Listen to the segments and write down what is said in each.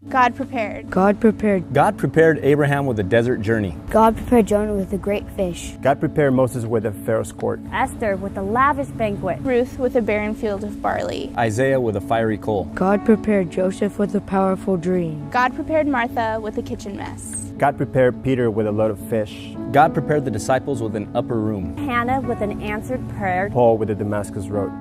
God prepared. God prepared. God prepared Abraham with a desert journey. God prepared Jonah with a great fish. God prepared Moses with a Pharaoh's court. Esther with a lavish banquet. Ruth with a barren field of barley. Isaiah with a fiery coal. God prepared Joseph with a powerful dream. God prepared Martha with a kitchen mess. God prepared Peter with a load of fish. God prepared the disciples with an upper room. Hannah with an answered prayer. Paul with the Damascus road.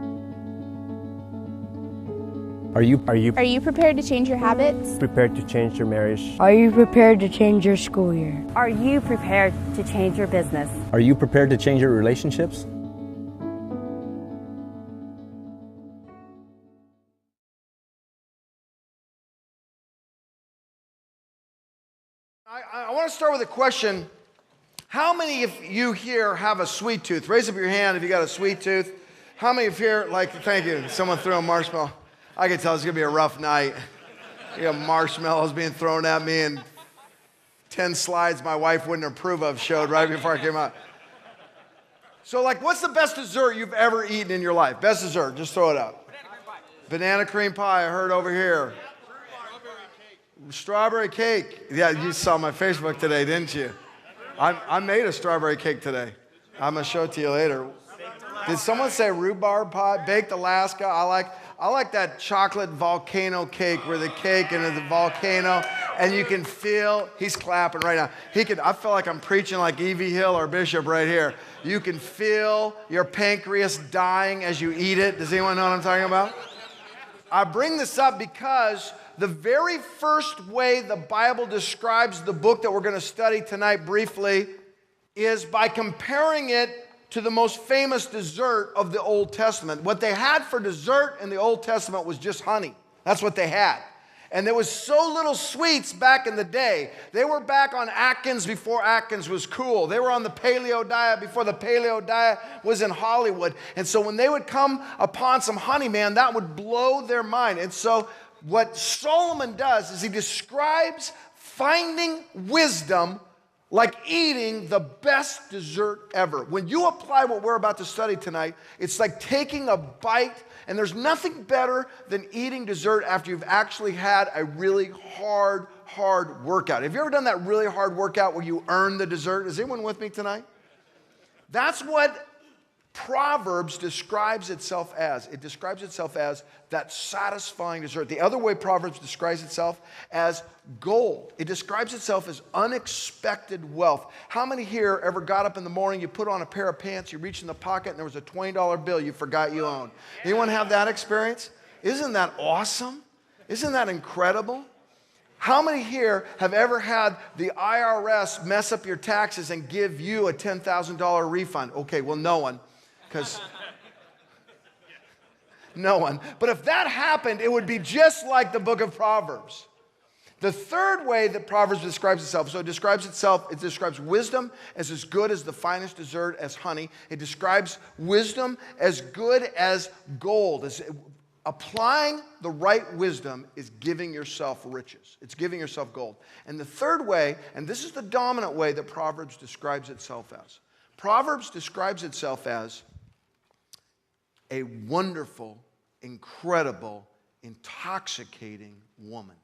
Are you prepared to change your habits? Prepared to change your marriage? Are you prepared to change your school year? Are you prepared to change your business? Are you prepared to change your relationships? I want to start with a question. How many of you here have a sweet tooth? Raise up your hand if you got a sweet tooth. How many of you here, thank you, someone threw a marshmallow. I can tell it's going to be a rough night. You got marshmallows being thrown at me and 10 slides my wife wouldn't approve of showed right before I came out. So what's the best dessert you've ever eaten in your life? Best dessert, just throw it out. Banana cream pie, I heard over here. Strawberry cake. Yeah, you saw my Facebook today, didn't you? I made a strawberry cake today. I'm going to show it to you later. Did someone say rhubarb pie? Baked Alaska. I like that chocolate volcano cake where the cake and the volcano, and you can feel, he's clapping right now. I feel like I'm preaching like Evie Hill or Bishop right here. You can feel your pancreas dying as you eat it. Does anyone know what I'm talking about? I bring this up because the very first way the Bible describes the book that we're going to study tonight briefly is by comparing it to the most famous dessert of the Old Testament. What they had for dessert in the Old Testament was just honey. That's what they had. And there was so little sweets back in the day. They were back on Atkins before Atkins was cool. They were on the paleo diet before the paleo diet was in Hollywood. And so when they would come upon some honey, man, that would blow their mind. And so what Solomon does is he describes finding wisdom like eating the best dessert ever. When you apply what we're about to study tonight, it's like taking a bite, and there's nothing better than eating dessert after you've actually had a really hard workout. Have you ever done that really hard workout where you earn the dessert? Is anyone with me tonight? That's what Proverbs describes itself as. It describes itself as that satisfying dessert. The other way Proverbs describes itself as gold. It describes itself as unexpected wealth. How many here ever got up in the morning, you put on a pair of pants, you reached in the pocket, and there was a $20 bill you forgot you owned? Anyone have that experience? Isn't that awesome? Isn't that incredible? How many here have ever had the IRS mess up your taxes and give you a $10,000 refund? Okay, well, no one. Because no one. But if that happened, it would be just like the book of Proverbs. The third way that Proverbs describes itself, so it describes wisdom as good as the finest dessert, as honey. It describes wisdom as good as gold. Applying the right wisdom is giving yourself riches. It's giving yourself gold. And the third way, and this is the dominant way that Proverbs describes itself as. Proverbs describes itself as a wonderful, incredible, intoxicating woman.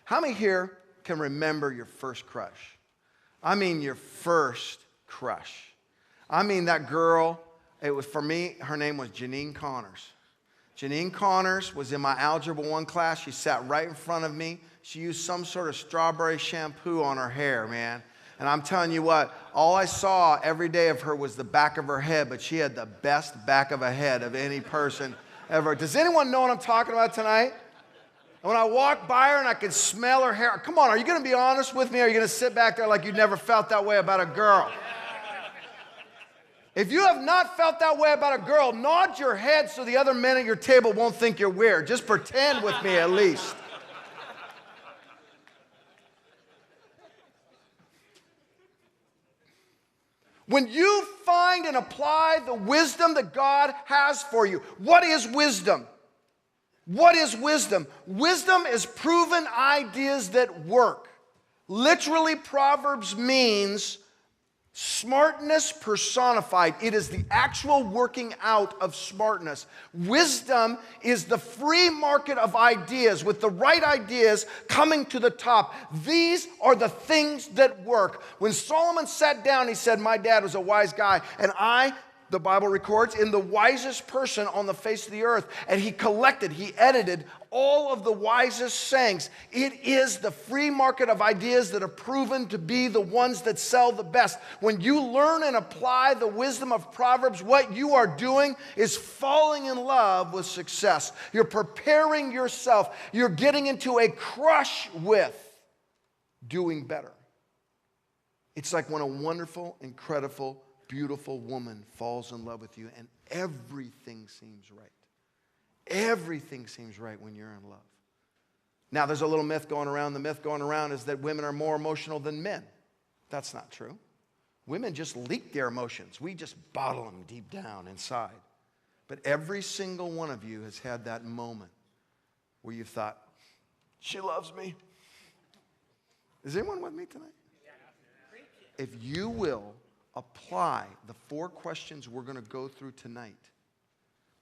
How many here can remember your first crush? I mean your first crush. I mean that girl, for me, her name was Janine Connors. Janine Connors was in my Algebra 1 class. She sat right in front of me. She used some sort of strawberry shampoo on her hair, man. And I'm telling you what, all I saw every day of her was the back of her head, but she had the best back of a head of any person ever. Does anyone know what I'm talking about tonight? And when I walked by her and I could smell her hair, come on, are you going to be honest with me? Or are you going to sit back there like you never felt that way about a girl? If you have not felt that way about a girl, nod your head so the other men at your table won't think you're weird. Just pretend with me at least. When you find and apply the wisdom that God has for you, what is wisdom? What is wisdom? Wisdom is proven ideas that work. Literally, Proverbs means Smartness personified. It is the actual working out of smartness. Wisdom is the free market of ideas, with the right ideas coming to the top. These are the things that work. When Solomon sat down, he said, my dad was a wise guy, and the Bible records, in the wisest person on the face of the earth. And he edited all of the wisest sayings. It is the free market of ideas that are proven to be the ones that sell the best. When you learn and apply the wisdom of Proverbs, what you are doing is falling in love with success. You're preparing yourself. You're getting into a crush with doing better. It's like when a wonderful, incredible, beautiful woman falls in love with you and everything seems right. Everything seems right when you're in love. Now, there's a little myth going around. The myth going around is that women are more emotional than men. That's not true. Women just leak their emotions. We just bottle them deep down inside. But every single one of you has had that moment where you thought, she loves me. Is anyone with me tonight? If you will apply the 4 questions we're going to go through tonight,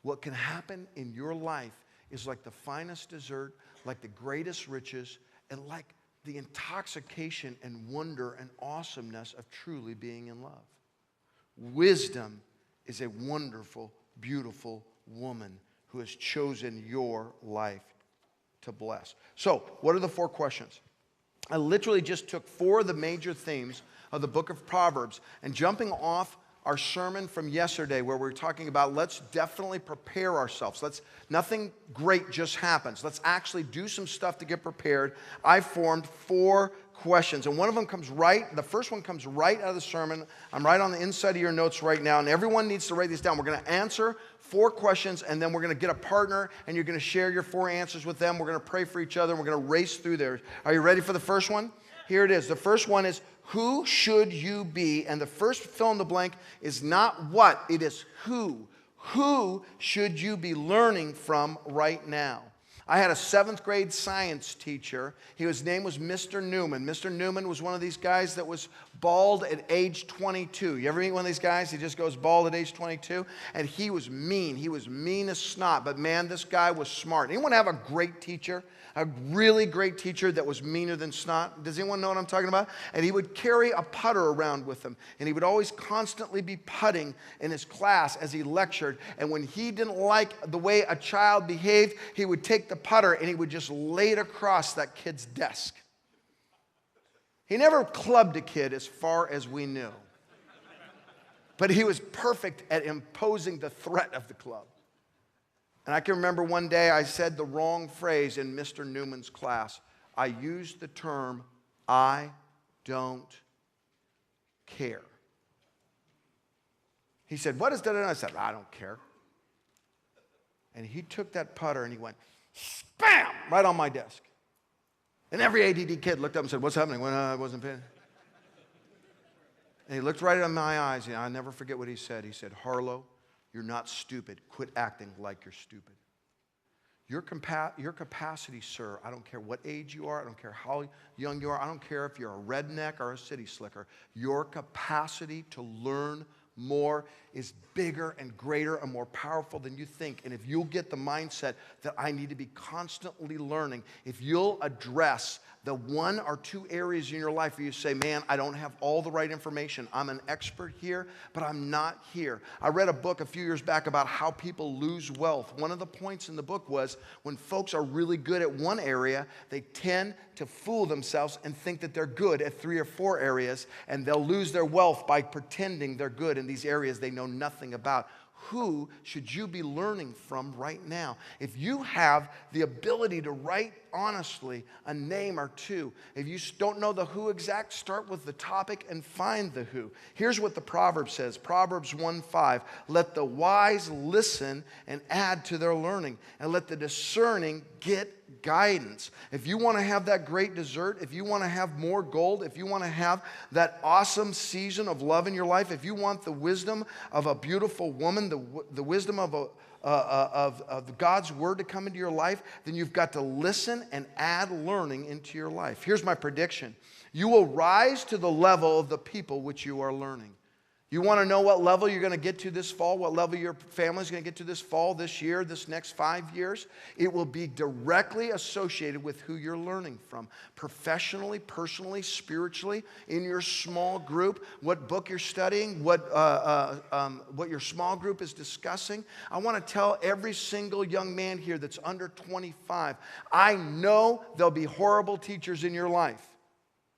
what can happen in your life is like the finest dessert, like the greatest riches, and like the intoxication and wonder and awesomeness of truly being in love. Wisdom is a wonderful, beautiful woman who has chosen your life to bless. So, what are the 4 questions? I literally just took 4 of the major themes of the book of Proverbs, and jumping off our sermon from yesterday where we were talking about let's definitely prepare ourselves. Nothing great just happens. Let's actually do some stuff to get prepared. I formed 4 questions, and the first one comes right out of the sermon. I'm right on the inside of your notes right now, and everyone needs to write these down. We're going to answer 4 questions, and then we're going to get a partner, and you're going to share your 4 answers with them. We're going to pray for each other, and we're going to race through there. Are you ready for the first one? Here it is. The first one is, who should you be? And the first fill in the blank is not what, it is who. Who should you be learning from right now? I had a 7th grade science teacher. His name was Mr. Newman. Mr. Newman was one of these guys that was bald at age 22. You ever meet one of these guys? He just goes bald at age 22. And he was mean. He was mean as snot. But man, this guy was smart. Anyone have a great teacher? A really great teacher that was meaner than snot? Does anyone know what I'm talking about? And he would carry a putter around with him. And he would always constantly be putting in his class as he lectured. And when he didn't like the way a child behaved, he would take the putter and he would just lay it across that kid's desk. He never clubbed a kid as far as we knew. But he was perfect at imposing the threat of the club. And I can remember one day I said the wrong phrase in Mr. Newman's class. I used the term, I don't care. He said, what is that? And I said, I don't care. And he took that putter and he went, spam, right on my desk. And every ADD kid looked up and said, what's happening? When I wasn't paying. And he looked right in my eyes, and I'll never forget what he said. He said, Harlow, you're not stupid. Quit acting like you're stupid. Your capacity, sir, I don't care what age you are. I don't care how young you are. I don't care if you're a redneck or a city slicker. Your capacity to learn more is bigger and greater and more powerful than you think. And if you'll get the mindset that I need to be constantly learning, if you'll address the 1 or 2 areas in your life where you say, man, I don't have all the right information. I'm an expert here, but I'm not here. I read a book a few years back about how people lose wealth. One of the points in the book was when folks are really good at one area, they tend to fool themselves and think that they're good at 3 or 4 areas, and they'll lose their wealth by pretending they're good in these areas they know nothing about. Who should you be learning from right now? If you have the ability to write honestly a name or 2, if you don't know the who exact, start with the topic and find the who. Here's what the proverb says, Proverbs 1:5. Let the wise listen and add to their learning, and let the discerning get guidance. If you want to have that great dessert, if you want to have more gold, if you want to have that awesome season of love in your life, if you want the wisdom of a beautiful woman, the wisdom of of God's word to come into your life, then you've got to listen and add learning into your life. Here's my prediction. You will rise to the level of the people which you are learning. You want to know what level you're going to get to this fall, what level your family is going to get to this fall, this year, this next 5 years? It will be directly associated with who you're learning from, professionally, personally, spiritually, in your small group, what book you're studying, what your small group is discussing. I want to tell every single young man here that's under 25, I know there'll be horrible teachers in your life.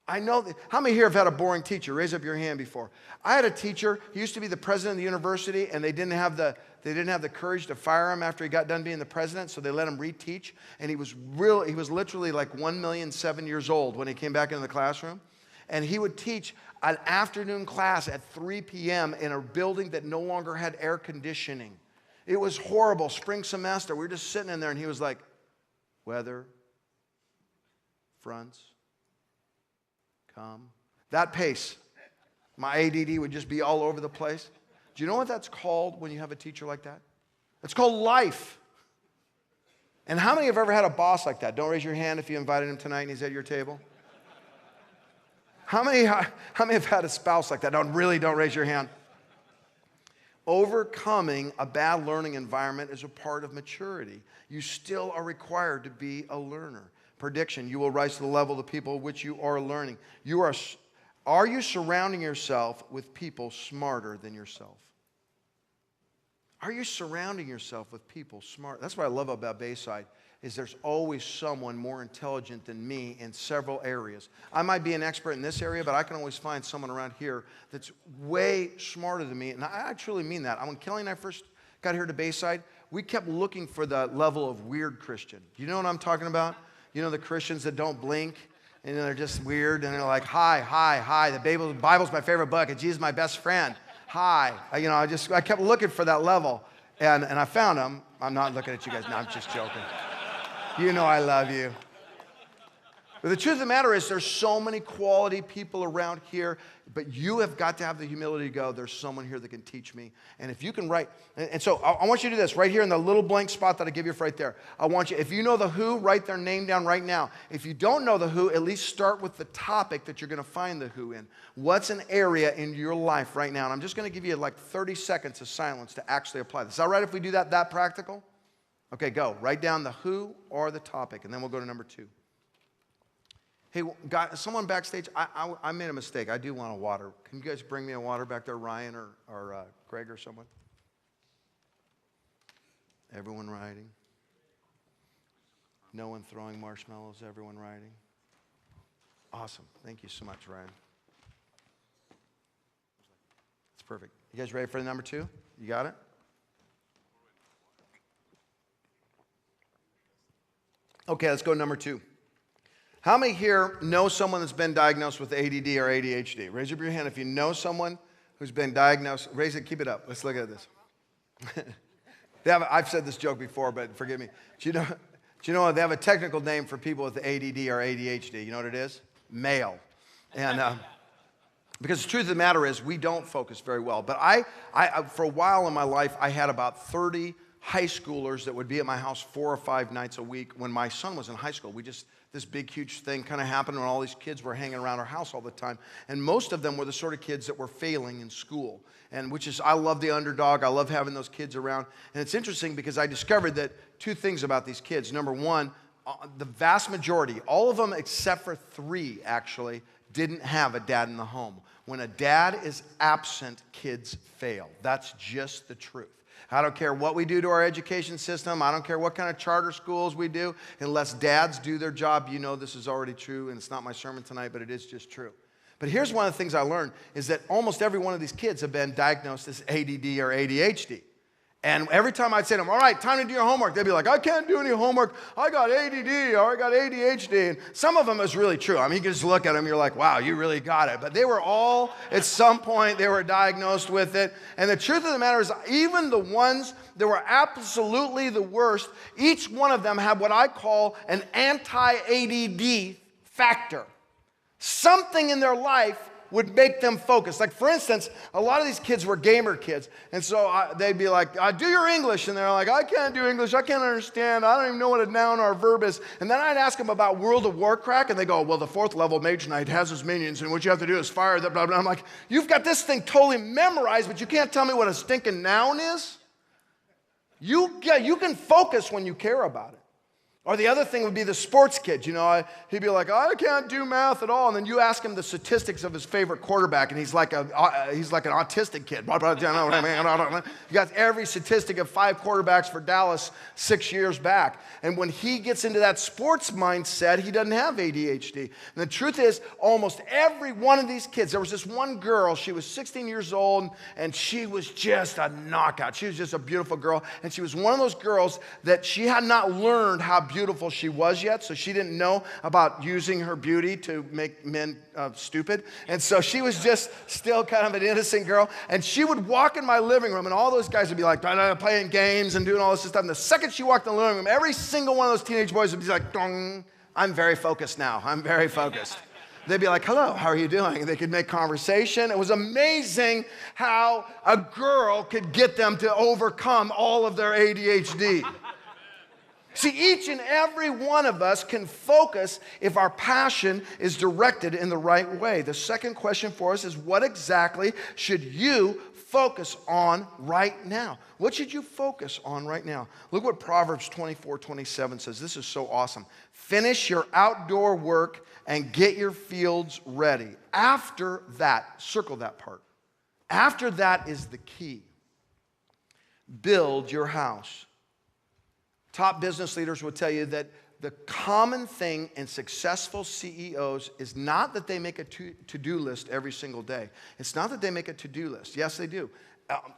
I know that. How many here have had a boring teacher? Raise up your hand before. I had a teacher, he used to be the president of the university, and they didn't have the courage to fire him after he got done being the president, so they let him reteach. And he was literally like 1,000,007 years old when he came back into the classroom. And he would teach an afternoon class at 3 p.m. in a building that no longer had air conditioning. It was horrible. Spring semester, we were just sitting in there, and he was like, weather, fronts, come. That pace. My ADD would just be all over the place. Do you know what that's called when you have a teacher like that? It's called life. And how many have ever had a boss like that? Don't raise your hand if you invited him tonight and he's at your table. How many have had a spouse like that? Don't raise your hand. Overcoming a bad learning environment is a part of maturity. You still are required to be a learner. Prediction, you will rise to the level of the people which you are learning. Are you surrounding yourself with people smarter than yourself? Are you surrounding yourself with people smart? That's what I love about Bayside, is there's always someone more intelligent than me in several areas. I might be an expert in this area, but I can always find someone around here that's way smarter than me. And I truly mean that. When Kelly and I first got here to Bayside, we kept looking for the level of weird Christian. You know what I'm talking about? You know, the Christians that don't blink, and they're just weird, and they're like, hi, hi, hi. The Bible's my favorite book, and Jesus is my best friend. Hi. I kept looking for that level, and I found him. I'm not looking at you guys. No, I'm just joking. You know I love you. But the truth of the matter is there's so many quality people around here, but you have got to have the humility to go, there's someone here that can teach me. And if you can write, and so I want you to do this right here in the little blank spot that I give you right there. I want you, if you know the who, write their name down right now. If you don't know the who, at least start with the topic that you're going to find the who in. What's an area in your life right now? And I'm just going to give you like 30 seconds of silence to actually apply this. Is that right if we do that practical? Okay, go. Write down the who or the topic, and then we'll go to number 2. Hey, guys, someone backstage, I made a mistake. I do want a water. Can you guys bring me a water back there, Ryan or Greg or someone? Everyone riding? No one throwing marshmallows, everyone riding? Awesome. Thank you so much, Ryan. That's perfect. You guys ready for the number 2? You got it? Okay, let's go to number 2. How many here know someone that's been diagnosed with ADD or ADHD? Raise up your hand if you know someone who's been diagnosed. Raise it, keep it up. Let's look at this. I've said this joke before, but forgive me. Do you know they have a technical name for people with ADD or ADHD? You know what it is? Male. And because the truth of the matter is we don't focus very well. But I for a while in my life, I had about 30 high schoolers that would be at my house 4 or 5 nights a week. When my son was in high school, this big, huge thing kind of happened when all these kids were hanging around our house all the time. And most of them were the sort of kids that were failing in school. And I love the underdog. I love having those kids around. And it's interesting because I discovered that 2 things about these kids. Number one, the vast majority, all of them except for 3 actually, didn't have a dad in the home. When a dad is absent, kids fail. That's just the truth. I don't care what we do to our education system. I don't care what kind of charter schools we do. Unless dads do their job, you know this is already true, and it's not my sermon tonight, but it is just true. But here's one of the things I learned is that almost every one of these kids have been diagnosed as ADD or ADHD. And every time I'd say to them, all right, time to do your homework, they'd be like, I can't do any homework. I got ADD or I got ADHD. And some of them is really true. I mean, you can just look at them, you're like, wow, you really got it. But they were all, at some point, they were diagnosed with it. And the truth of the matter is, even the ones that were absolutely the worst, each one of them had what I call an anti-ADD factor. Something in their life would make them focus. Like, for instance, a lot of these kids were gamer kids. And so they'd be like, do your English. And they're like, I can't do English. I can't understand. I don't even know what a noun or a verb is. And then I'd ask them about World of Warcraft. And they go, well, the 4th level Mage Knight has his minions. And what you have to do is fire the blah, blah. I'm like, you've got this thing totally memorized, but you can't tell me what a stinking noun is? You can focus when you care about it. Or the other thing would be the sports kid. You know, he'd be like, I can't do math at all. And then you ask him the statistics of his favorite quarterback, and he's like an autistic kid. He got every statistic of 5 quarterbacks for Dallas 6 years back. And when he gets into that sports mindset, he doesn't have ADHD. And the truth is, almost every one of these kids, there was this one girl, she was 16 years old, and she was just a knockout. She was just a beautiful girl. And she was one of those girls that she had not learned how beautiful she was yet, so she didn't know about using her beauty to make men stupid. And so she was just still kind of an innocent girl. And she would walk in my living room, and all those guys would be like playing games and doing all this stuff. And the second she walked in the living room, every single one of those teenage boys would be like, dong, I'm very focused now. I'm very focused. They'd be like, hello, how are you doing? And they could make conversation. It was amazing how a girl could get them to overcome all of their ADHD. See, each and every one of us can focus if our passion is directed in the right way. The second question for us is, what exactly should you focus on right now? What should you focus on right now? Look what Proverbs 24:27 says. This is so awesome. Finish your outdoor work and get your fields ready. After that, circle that part. After that is the key. Build your house. Top business leaders will tell you that the common thing in successful CEOs is not that they make a to-do list every single day. It's not that they make a to-do list. Yes, they do.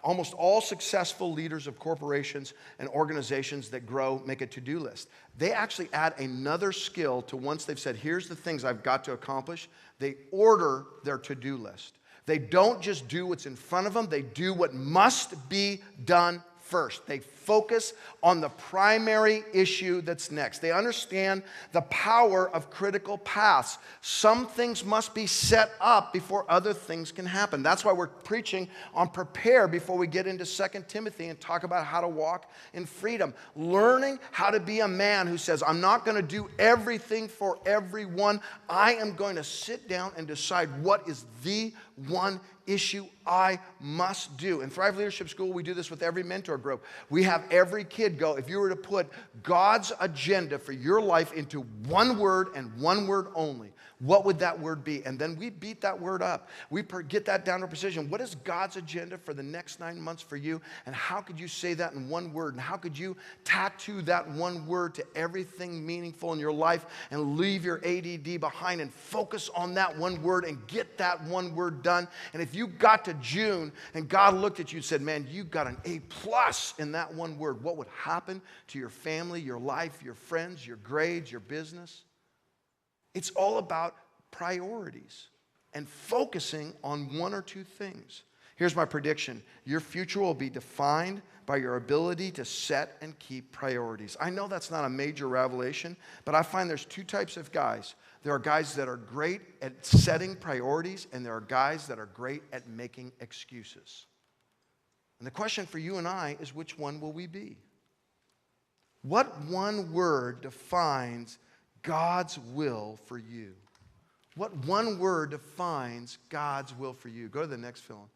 Almost all successful leaders of corporations and organizations that grow make a to-do list. They actually add another skill to once they've said, here's the things I've got to accomplish, they order their to-do list. They don't just do what's in front of them, they do what must be done first. They focus on the primary issue that's next. They understand the power of critical paths. Some things must be set up before other things can happen. That's why we're preaching on prepare before we get into 2 Timothy and talk about how to walk in freedom. Learning how to be a man who says, I'm not going to do everything for everyone. I am going to sit down and decide what is the one issue I must do. In Thrive Leadership School, we do this with every mentor group. We have every kid go, if you were to put God's agenda for your life into one word and one word only, what would that word be? And then we beat that word up. We get that down to precision. What is God's agenda for the next 9 months for you? And how could you say that in one word? And how could you tattoo that one word to everything meaningful in your life and leave your ADD behind and focus on that one word and get that one word done? And if you got to June and God looked at you and said, man, you got an A+ in that one word, what would happen to your family, your life, your friends, your grades, your business? It's all about priorities and focusing on one or two things. Here's my prediction. Your future will be defined by your ability to set and keep priorities. I know that's not a major revelation, but I find there's two types of guys. There are guys that are great at setting priorities, and there are guys that are great at making excuses. And the question for you and I is, which one will we be? What one word defines God's will for you? What one word defines God's will for you? Go to the next film.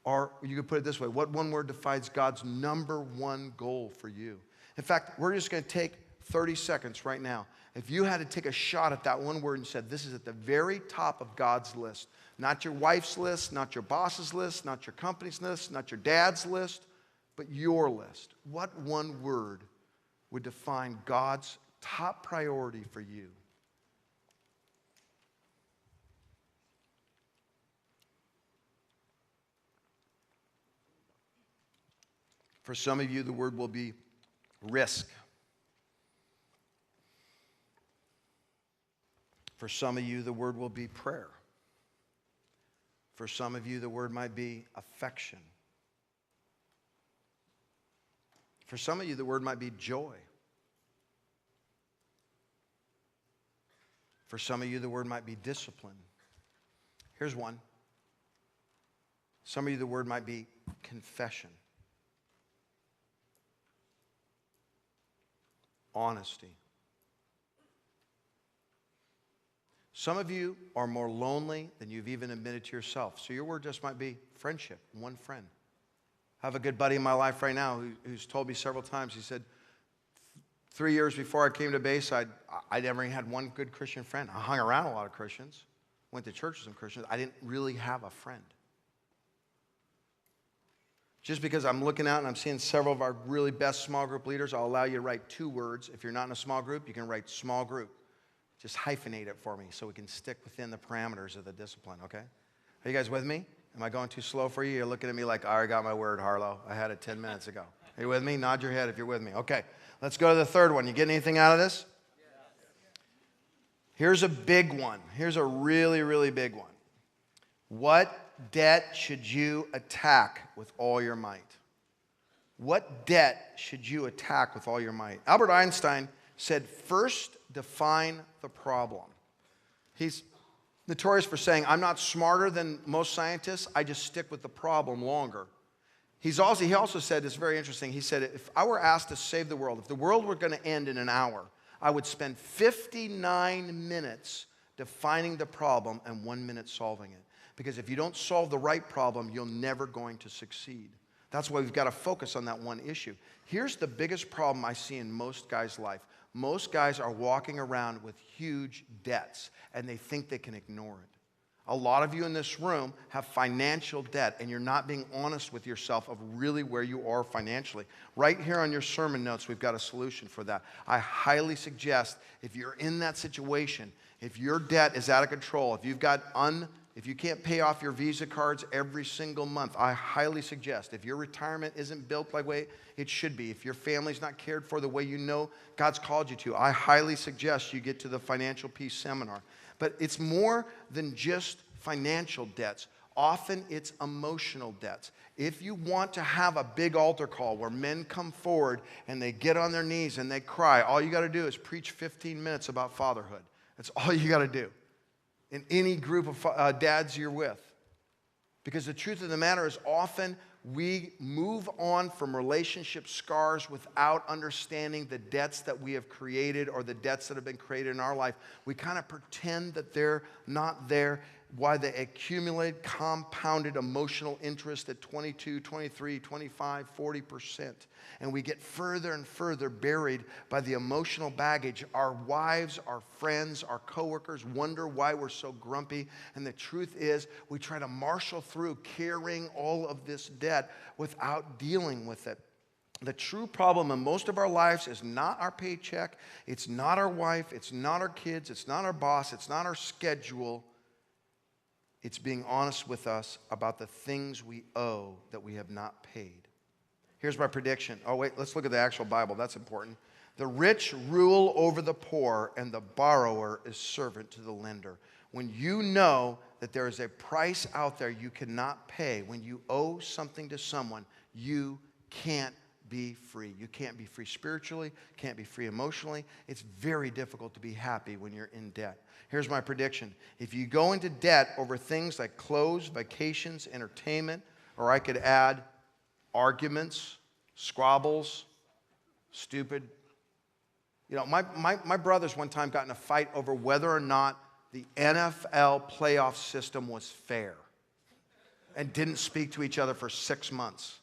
Or you could put it this way. What one word defines God's number one goal for you? In fact, we're just going to take 30 seconds right now. If you had to take a shot at that one word and said, this is at the very top of God's list. Not your wife's list, not your boss's list, not your company's list, not your dad's list, but your list. What one word would define God's top priority for you? For some of you, the word will be risk. For some of you, the word will be prayer. For some of you, the word might be affection. For some of you, the word might be joy. For some of you, the word might be discipline. Here's one. Some of you, the word might be confession. Honesty. Some of you are more lonely than you've even admitted to yourself. So your word just might be friendship, one friend. I have a good buddy in my life right now who's told me several times, he said, 3 years before I came to Bayside, I never had one good Christian friend. I hung around a lot of Christians, went to church with some Christians. I didn't really have a friend. Just because I'm looking out and I'm seeing several of our really best small group leaders, I'll allow you to write 2 words. If you're not in a small group, you can write small group. Just hyphenate it for me so we can stick within the parameters of the discipline, okay? Are you guys with me? Am I going too slow for you? You're looking at me like, I already got my word, Harlow. I had it 10 minutes ago. Are you with me? Nod your head if you're with me. Okay, let's go to the third one. You get anything out of this? Here's a big one. Here's a really, really big one. What debt should you attack with all your might? What debt should you attack with all your might? Albert Einstein said, first define the problem. He's notorious for saying, I'm not smarter than most scientists, I just stick with the problem longer. He also said, it's very interesting, he said, if I were asked to save the world, if the world were going to end in an hour, I would spend 59 minutes defining the problem and 1 minute solving it. Because if you don't solve the right problem, you're never going to succeed. That's why we've got to focus on that one issue. Here's the biggest problem I see in most guys' life. Most guys are walking around with huge debts, and they think they can ignore it. A lot of you in this room have financial debt, and you're not being honest with yourself of really where you are financially. Right here on your sermon notes, we've got a solution for that. I highly suggest if you're in that situation, if your debt is out of control, if you can't pay off your Visa cards every single month, I highly suggest, if your retirement isn't built the way it should be, if your family's not cared for the way you know God's called you to, I highly suggest you get to the Financial Peace Seminar. But it's more than just financial debts. Often it's emotional debts. If you want to have a big altar call where men come forward and they get on their knees and they cry, all you got to do is preach 15 minutes about fatherhood. That's all you got to do. In any group of dads you're with. Because the truth of the matter is often we move on from relationship scars without understanding the debts that we have created or the debts that have been created in our life. We kind of pretend that they're not there. Why they accumulate compounded emotional interest at 22, 23, 25, 40%. And we get further and further buried by the emotional baggage. Our wives, our friends, our coworkers wonder why we're so grumpy. And the truth is, we try to marshal through carrying all of this debt without dealing with it. The true problem in most of our lives is not our paycheck. It's not our wife. It's not our kids. It's not our boss. It's not our schedule. It's being honest with us about the things we owe that we have not paid. Here's my prediction. Oh, wait, let's look at the actual Bible. That's important. The rich rule over the poor, and the borrower is servant to the lender. When you know that there is a price out there you cannot pay, when you owe something to someone, you can't be free. You can't be free spiritually, can't be free emotionally. It's very difficult to be happy when you're in debt. Here's my prediction. If you go into debt over things like clothes, vacations, entertainment, or I could add arguments, squabbles, stupid. You know, my brothers one time got in a fight over whether or not the NFL playoff system was fair and didn't speak to each other for 6 months.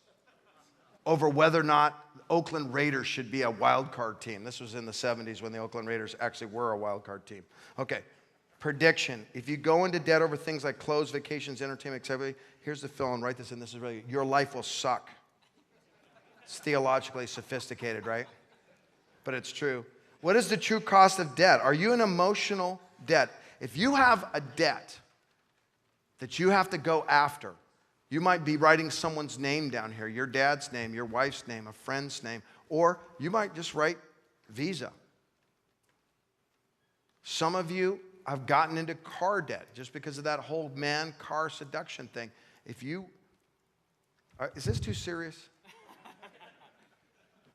Over whether or not Oakland Raiders should be a wild card team. This was in the 70s when the Oakland Raiders actually were a wild card team. Okay, prediction. If you go into debt over things like clothes, vacations, entertainment, etc., here's the fill-in, write this in, this is really, your life will suck. It's theologically sophisticated, right? But it's true. What is the true cost of debt? Are you in emotional debt? If you have a debt that you have to go after, you might be writing someone's name down here, your dad's name, your wife's name, a friend's name, or you might just write Visa. Some of you have gotten into car debt just because of that whole man-car seduction thing. Is this too serious?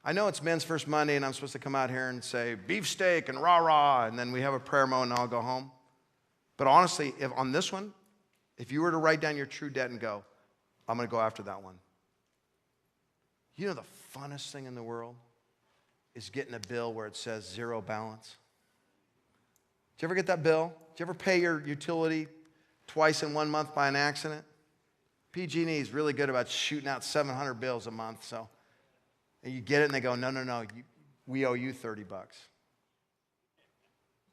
I know it's Men's First Monday and I'm supposed to come out here and say beefsteak and rah-rah, and then we have a prayer moment and I'll go home. But honestly, on this one, if you were to write down your true debt and go, I'm going to go after that one. You know the funnest thing in the world is getting a bill where it says zero balance. Did you ever get that bill? Did you ever pay your utility twice in 1 month by an accident? PG&E is really good about shooting out 700 bills a month. So, and you get it and they go, no, we owe you $30.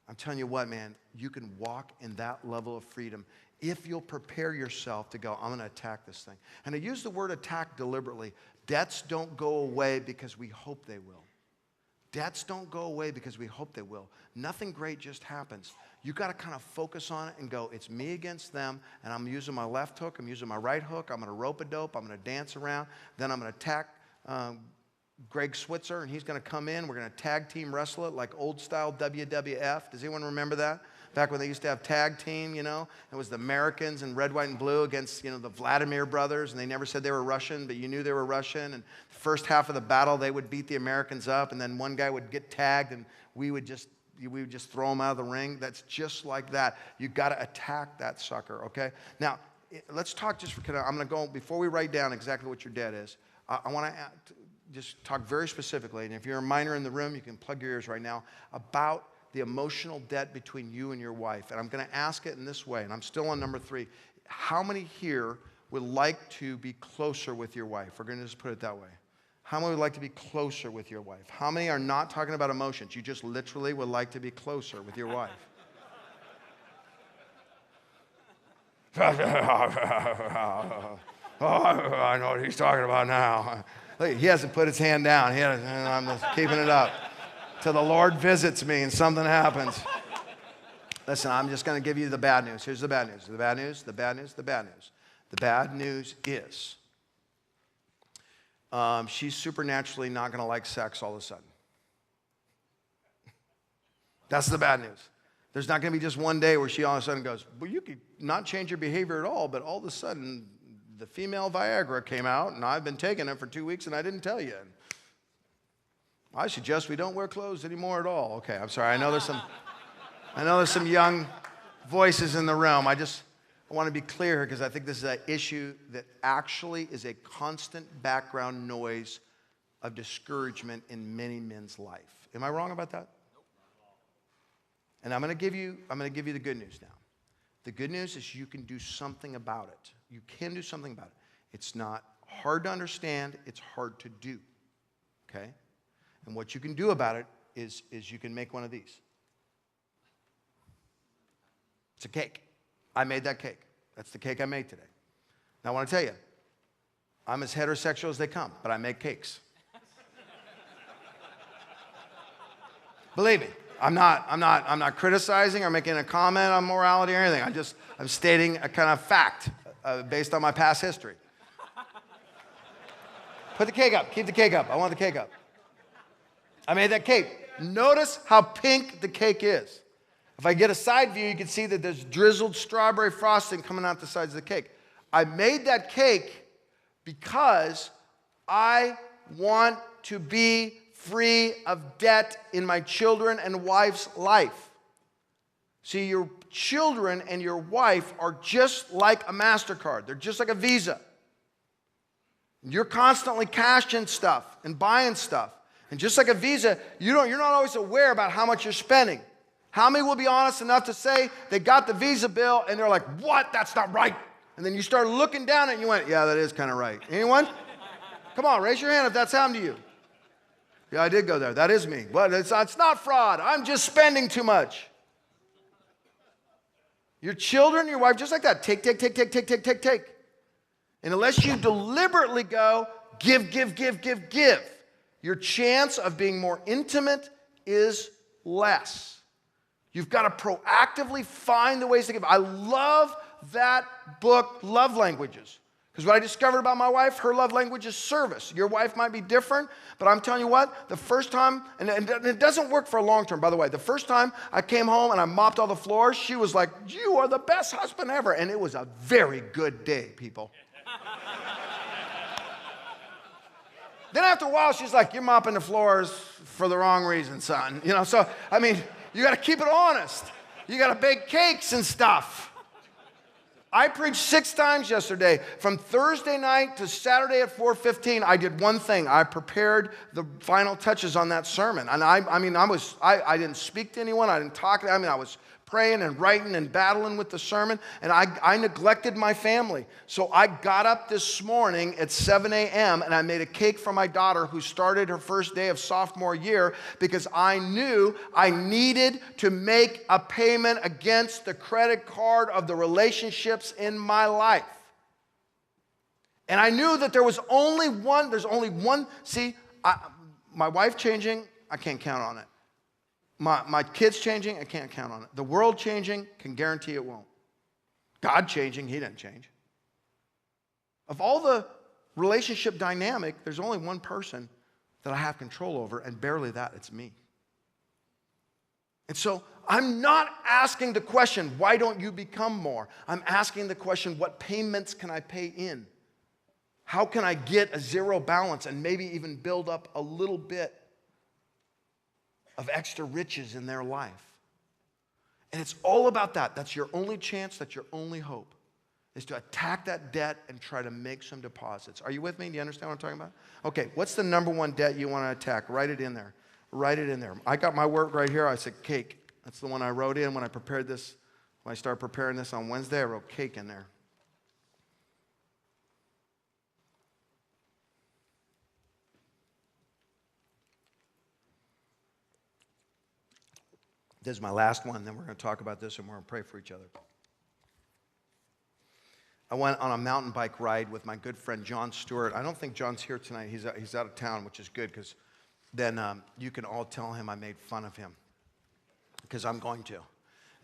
I'm telling you what, man, you can walk in that level of freedom if you'll prepare yourself to go, I'm going to attack this thing. And I use the word attack deliberately. Debts don't go away because we hope they will. Debts don't go away because we hope they will. Nothing great just happens. You got to kind of focus on it and go, it's me against them, and I'm using my left hook, I'm using my right hook, I'm going to rope-a-dope, I'm going to dance around, then I'm going to attack Greg Switzer, and he's going to come in. We're going to tag team wrestle it like old-style WWF. Does anyone remember that? Back when they used to have tag team, you know? It was the Americans in red, white, and blue against, you know, the Vladimir brothers, and they never said they were Russian, but you knew they were Russian. And the first half of the battle, they would beat the Americans up, and then one guy would get tagged, and we would just throw him out of the ring. That's just like that. You got to attack that sucker, okay? Now, let's talk just for, I'm going to go, before we write down exactly what your debt is, I want to just talk very specifically, and if you're a minor in the room, you can plug your ears right now, about the emotional debt between you and your wife. And I'm going to ask it in this way, and I'm still on number 3. How many here would like to be closer with your wife? We're going to just put it that way. How many would like to be closer with your wife? How many are not talking about emotions? You just literally would like to be closer with your wife. Oh, I know what he's talking about now. Look, he hasn't put his hand down. I'm just keeping it up. Till the Lord visits me and something happens. Listen, I'm just going to give you the bad news. Here's the bad news. The bad news, the bad news, the bad news. The bad news is she's supernaturally not going to like sex all of a sudden. That's the bad news. There's not going to be just one day where she all of a sudden goes, well, you could not change your behavior at all, but all of a sudden the female Viagra came out, and I've been taking it for 2 weeks, and I didn't tell you. I suggest we don't wear clothes anymore at all. Okay, I'm sorry. I know there's some young voices in the room. I want to be clear here because I think this is an issue that actually is a constant background noise of discouragement in many men's life. Am I wrong about that? And I'm going to give you the good news now. The good news is you can do something about it. You can do something about it. It's not hard to understand. It's hard to do. Okay? And what you can do about it is you can make one of these. It's a cake. I made that cake. That's the cake I made today. Now I want to tell you, I'm as heterosexual as they come, but I make cakes. Believe me, I'm not criticizing or making a comment on morality or anything. I'm stating a kind of fact based on my past history. Put the cake up. Keep the cake up. I want the cake up. I made that cake. Notice how pink the cake is. If I get a side view, you can see that there's drizzled strawberry frosting coming out the sides of the cake. I made that cake because I want to be free of debt in my children and wife's life. See, your children and your wife are just like a MasterCard. They're just like a Visa. You're constantly cashing stuff and buying stuff. And just like a Visa, you're not always aware about how much you're spending. How many will be honest enough to say they got the Visa bill and they're like, what? That's not right. And then you start looking down and you went, yeah, that is kind of right. Anyone? Come on, raise your hand if that's happened to you. Yeah, I did go there. That is me. But it's not fraud. I'm just spending too much. Your children, your wife, just like that. Take. And unless you deliberately go, give, your chance of being more intimate is less. You've got to proactively find the ways to give. I love that book, Love Languages. Because what I discovered about my wife, her love language is service. Your wife might be different, but I'm telling you what, the first time, and it doesn't work for a long term, by the way. The first time I came home and I mopped all the floors, she was like, you are the best husband ever. And it was a very good day, people. Then after a while, she's like, you're mopping the floors for the wrong reason, son. You know, so, I mean, you got to keep it honest. You got to bake cakes and stuff. I preached 6 times yesterday. From Thursday night to Saturday at 4:15, I did one thing. I prepared the final touches on that sermon. And I didn't speak to anyone. I didn't talk. I was praying and writing and battling with the sermon, and I neglected my family. So I got up this morning at 7 a.m. and I made a cake for my daughter who started her first day of sophomore year because I knew I needed to make a payment against the credit card of the relationships in my life. And I knew that there's only one, my wife changing, I can't count on it. My kids changing, I can't count on it. The world changing, can guarantee it won't. God changing, he didn't change. Of all the relationship dynamic, there's only one person that I have control over, and barely that, it's me. And so I'm not asking the question, why don't you become more? I'm asking the question, what payments can I pay in? How can I get a zero balance and maybe even build up a little bit of extra riches in their life? And it's all about that. That's your only chance, that's your only hope, is to attack that debt and try to make some deposits. Are you with me? Do you understand what I'm talking about? Okay, what's the number one debt you want to attack? Write it in there. Write it in there. I got my work right here. I said cake. That's the one I wrote in when I prepared this. When I started preparing this on Wednesday, I wrote cake in there. This is my last one, then we're going to talk about this and we're going to pray for each other. I went on a mountain bike ride with my good friend John Stewart. I don't think John's here tonight. He's out of town, which is good because then you can all tell him I made fun of him because I'm going to.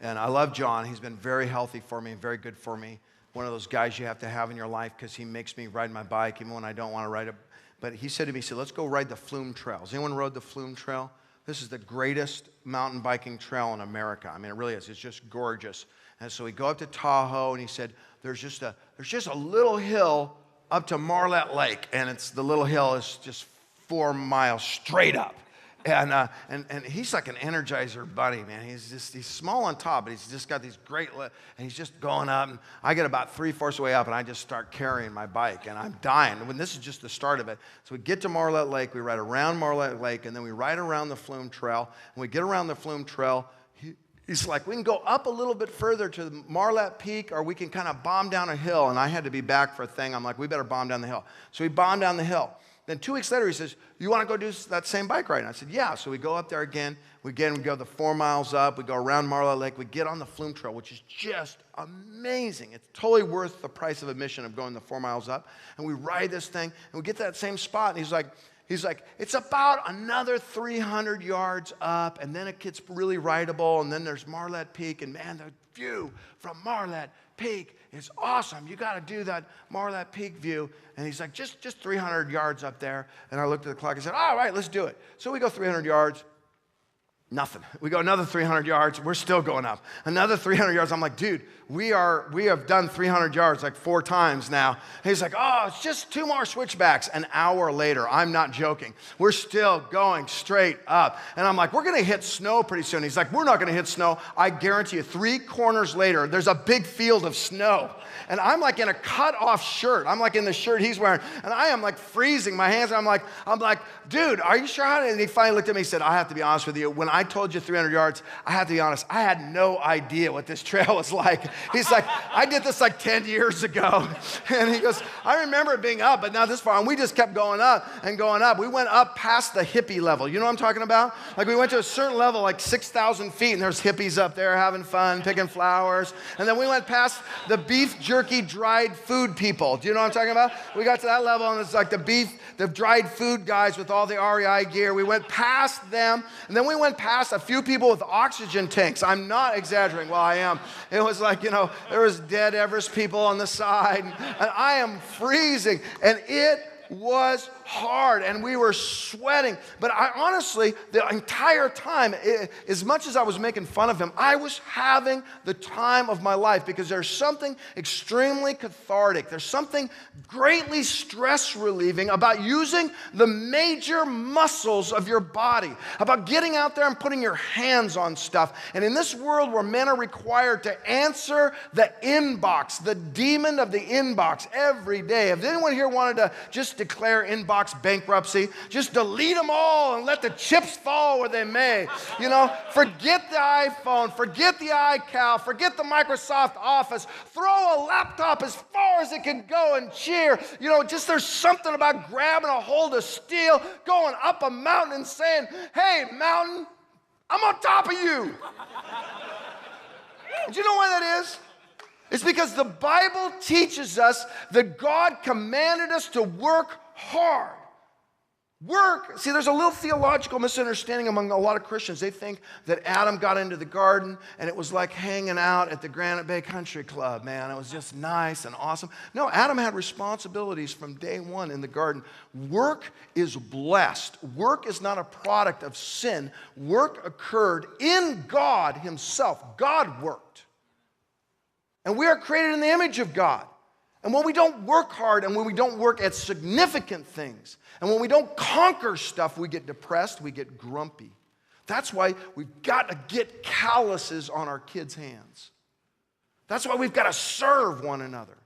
And I love John. He's been very healthy for me and very good for me. One of those guys you have to have in your life because he makes me ride my bike even when I don't want to ride it. But he said to me, he said, let's go ride the Flume Trail. Has anyone rode the Flume Trail? This is the greatest mountain biking trail in America. I mean, it really is. It's just gorgeous. And so we go up to Tahoe, and he said, there's just a little hill up to Marlette Lake, and the little hill is just 4 miles straight up. And he's like an Energizer bunny, man. He's small on top, but he's just got these great, and he's just going up. And I get about 3/4 way up, and I just start carrying my bike, and I'm dying. When this is just the start of it. So we get to Marlette Lake, we ride around Marlette Lake, and then we ride around the Flume Trail. And we get around the Flume Trail. He's like, we can go up a little bit further to Marlette Peak, or we can kind of bomb down a hill. And I had to be back for a thing. I'm like, we better bomb down the hill. So we bomb down the hill. Then 2 weeks later, he says, you want to go do that same bike ride? And I said, yeah. So we go up there again. We go the 4 miles up. We go around Marlette Lake. We get on the Flume Trail, which is just amazing. It's totally worth the price of admission of going the 4 miles up. And we ride this thing, and we get to that same spot. And he's like, it's about another 300 yards up, and then it gets really rideable, and then there's Marlette Peak. And man, the view from Marlette Peak is awesome. You got to do that Marlette Peak view. And he's like, just 300 yards up there. And I looked at the clock and said, all right, let's do it. So we go 300 yards. Nothing. We go another 300 yards. We're still going up. Another 300 yards. I'm like, dude, we have done 300 yards like 4 times now. And he's like, oh, it's just 2 more switchbacks. An hour later, I'm not joking. We're still going straight up. And I'm like, we're going to hit snow pretty soon. He's like, we're not going to hit snow. I guarantee you, 3 corners later, there's a big field of snow. And I'm like in a cut-off shirt. I'm like in the shirt he's wearing. And I am like freezing my hands. I'm like, dude, are you sure? And he finally looked at me and said, I have to be honest with you. When I told you 300 yards, I have to be honest, I had no idea what this trail was like. He's like, I did this like 10 years ago. And he goes, I remember it being up, but not this far. And we just kept going up and going up. We went up past the hippie level. You know what I'm talking about? Like we went to a certain level, like 6,000 feet, and there's hippies up there having fun, picking flowers. And then we went past the beef jerky dried food people. Do you know what I'm talking about? We got to that level, and it's like the dried food guys with all the REI gear. We went past them, and then we went past a few people with oxygen tanks. I'm not exaggerating. Well, I am. It was like, there was dead Everest people on the side, and I am freezing, and it was hard and we were sweating. But I honestly, the entire time, as much as I was making fun of him, I was having the time of my life, because there's something extremely cathartic. There's something greatly stress relieving about using the major muscles of your body, about getting out there and putting your hands on stuff. And in this world where men are required to answer the inbox, the demon of the inbox every day. If anyone here wanted to just declare inbox bankruptcy, just delete them all and let the chips fall where they may. You know, forget the iPhone, forget the iCal, forget the Microsoft Office, throw a laptop as far as it can go and cheer. You know, just there's something about grabbing a hold of steel, going up a mountain and saying, hey, mountain, I'm on top of you. Do you know why that is? It's because the Bible teaches us that God commanded us to work hard. Work. See, there's a little theological misunderstanding among a lot of Christians. They think that Adam got into the garden and it was like hanging out at the Granite Bay Country Club, man. It was just nice and awesome. No, Adam had responsibilities from day one in the garden. Work is blessed. Work is not a product of sin. Work occurred in God himself. God worked. And we are created in the image of God. And when we don't work hard, and when we don't work at significant things, and when we don't conquer stuff, we get depressed, we get grumpy. That's why we've got to get calluses on our kids' hands. That's why we've got to serve one another.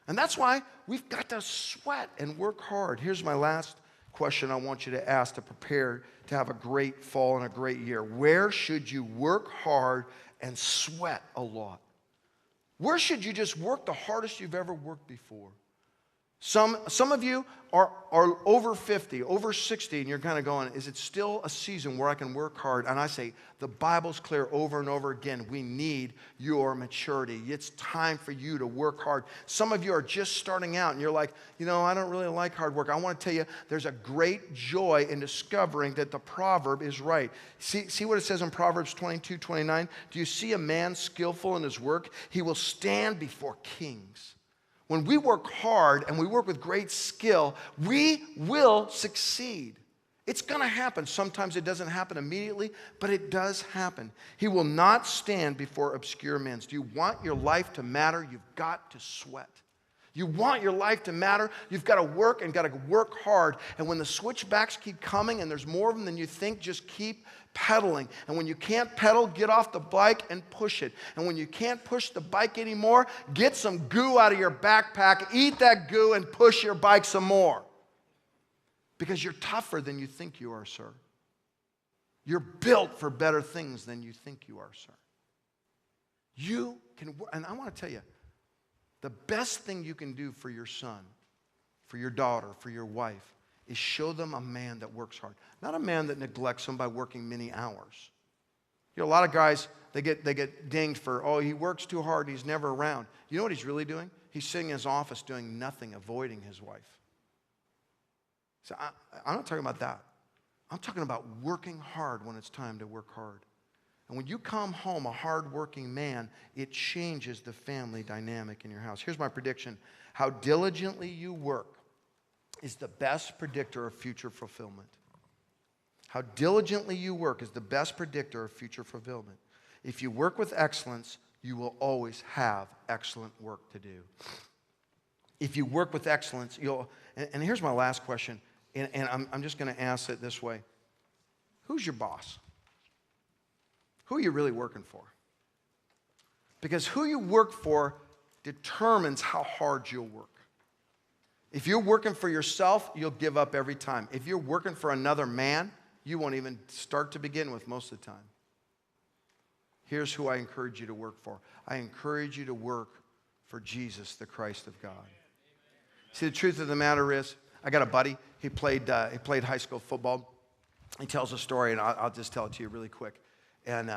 And that's why we've got to sweat and work hard. Here's my last question I want you to ask to prepare to have a great fall and a great year. Where should you work hard and sweat a lot? Where should you just work the hardest you've ever worked before? Some of you are over 50, over 60, and you're kind of going, is it still a season where I can work hard? And I say, the Bible's clear over and over again. We need your maturity. It's time for you to work hard. Some of you are just starting out, and you're like, you know, I don't really like hard work. I want to tell you, there's a great joy in discovering that the proverb is right. See what it says in Proverbs 22:29? Do you see a man skillful in his work? He will stand before kings. When we work hard and we work with great skill, we will succeed. It's going to happen. Sometimes it doesn't happen immediately, but it does happen. He will not stand before obscure men. Do you want your life to matter? You've got to sweat. You want your life to matter? You've got to work and got to work hard. And when the switchbacks keep coming and there's more of them than you think, just keep pedaling. And when you can't pedal, get off the bike and push it. And when you can't push the bike anymore, get some goo out of your backpack, eat that goo, and push your bike some more. Because you're tougher than you think you are, sir. You're built for better things than you think you are, sir. You can, and I want to tell you, the best thing you can do for your son, for your daughter, for your wife, is show them a man that works hard. Not a man that neglects them by working many hours. You know, a lot of guys, they get dinged for, oh, he works too hard, he's never around. You know what he's really doing? He's sitting in his office doing nothing, avoiding his wife. So I'm not talking about that. I'm talking about working hard when it's time to work hard. And when you come home a hard-working man, it changes the family dynamic in your house. Here's my prediction. How diligently you work is the best predictor of future fulfillment. How diligently you work is the best predictor of future fulfillment. If you work with excellence, you will always have excellent work to do. If you work with excellence, you'll... And here's my last question, and I'm just going to ask it this way. Who's your boss? Who are you really working for? Because who you work for determines how hard you'll work. If you're working for yourself, you'll give up every time. If you're working for another man, you won't even start to begin with most of the time. Here's who I encourage you to work for. I encourage you to work for Jesus, the Christ of God. See, the truth of the matter is, I got a buddy. He played high school football. He tells a story, and I'll just tell it to you really quick. And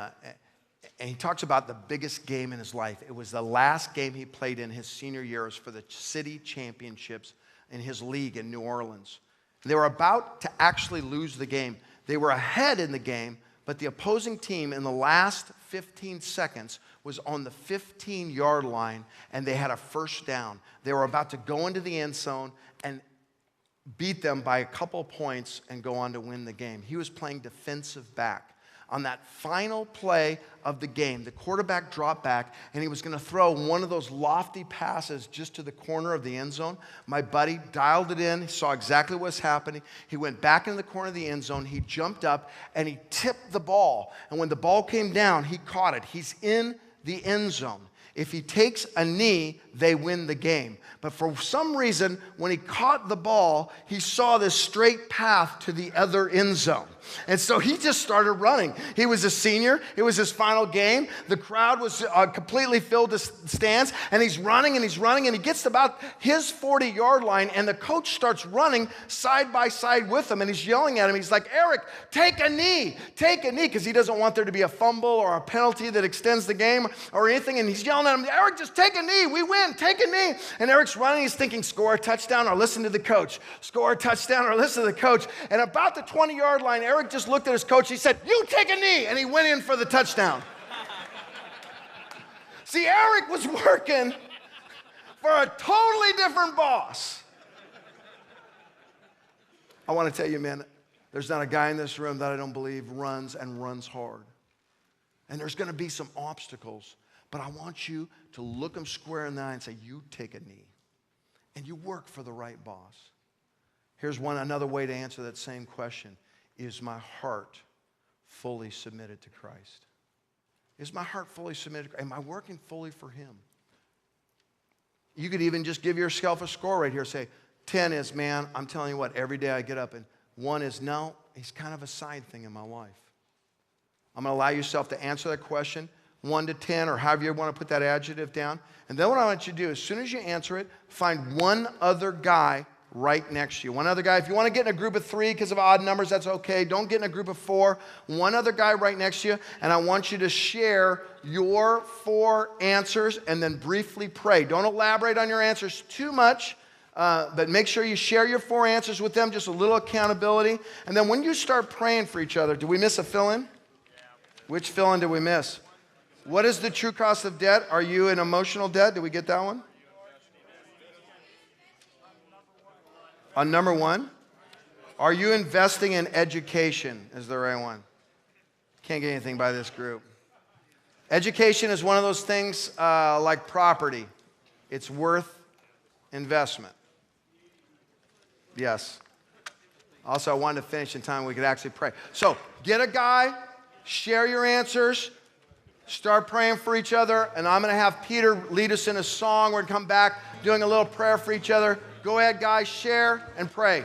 he talks about the biggest game in his life. It was the last game he played in his senior year. It was for the city championships in his league in New Orleans. And they were about to actually lose the game. They were ahead in the game, but the opposing team in the last 15 seconds was on the 15-yard line, and they had a first down. They were about to go into the end zone, and beat them by a couple points and go on to win the game. He was playing defensive back. On that final play of the game, the quarterback dropped back, and he was going to throw one of those lofty passes just to the corner of the end zone. My buddy dialed it in. He saw exactly what was happening. He went back into the corner of the end zone. He jumped up, and he tipped the ball. And when the ball came down, he caught it. He's in the end zone. If he takes a knee, they win the game. But for some reason, when he caught the ball, he saw this straight path to the other end zone. And so he just started running. He was a senior. It was his final game. The crowd was completely filled to stands. And he's running and he's running. And he gets to about his 40-yard line. And the coach starts running side by side with him. And he's yelling at him. He's like, Eric, take a knee. Take a knee. Because he doesn't want there to be a fumble or a penalty that extends the game or anything. And he's yelling at him, Eric, just take a knee. We win. Take a knee. And Eric's running. He's thinking, score a touchdown or listen to the coach. Score a touchdown or listen to the coach. And about the 20-yard line, Eric just looked at his coach. He said, you take a knee. And he went in for the touchdown. See, Eric was working for a totally different boss. I want to tell you, man, there's not a guy in this room that I don't believe runs and runs hard. And there's going to be some obstacles. But I want you to look them square in the eye and say, you take a knee. And you work for the right boss. Here's another way to answer that same question. Is my heart fully submitted to Christ? Is my heart fully submitted? Am I working fully for Him? You could even just give yourself a score right here. Say, 10 is, man, I'm telling you what, every day I get up. And 1 is, no, he's kind of a side thing in my life. I'm going to allow yourself to answer that question, 1 to 10, or however you want to put that adjective down. And then what I want you to do, as soon as you answer it, find one other guy right next to you. One other guy. If you want to get in a group of 3 because of odd numbers, that's okay. Don't get in a group of 4. One other guy right next to you, and I want you to share your 4 answers and then briefly pray. Don't elaborate on your answers too much, but make sure you share your 4 answers with them, just a little accountability. And then when you start praying for each other, did we miss a fill-in? Which fill-in did we miss? What is the true cost of debt? Are you in emotional debt? Did we get that one? On number 1, are you investing in education? Is the right one. Can't get anything by this group. Education is one of those things like property. It's worth investment. Yes. Also, I wanted to finish in time we could actually pray. So get a guy, share your answers, start praying for each other, and I'm going to have Peter lead us in a song. We're going to come back doing a little prayer for each other. Go ahead, guys, share and pray.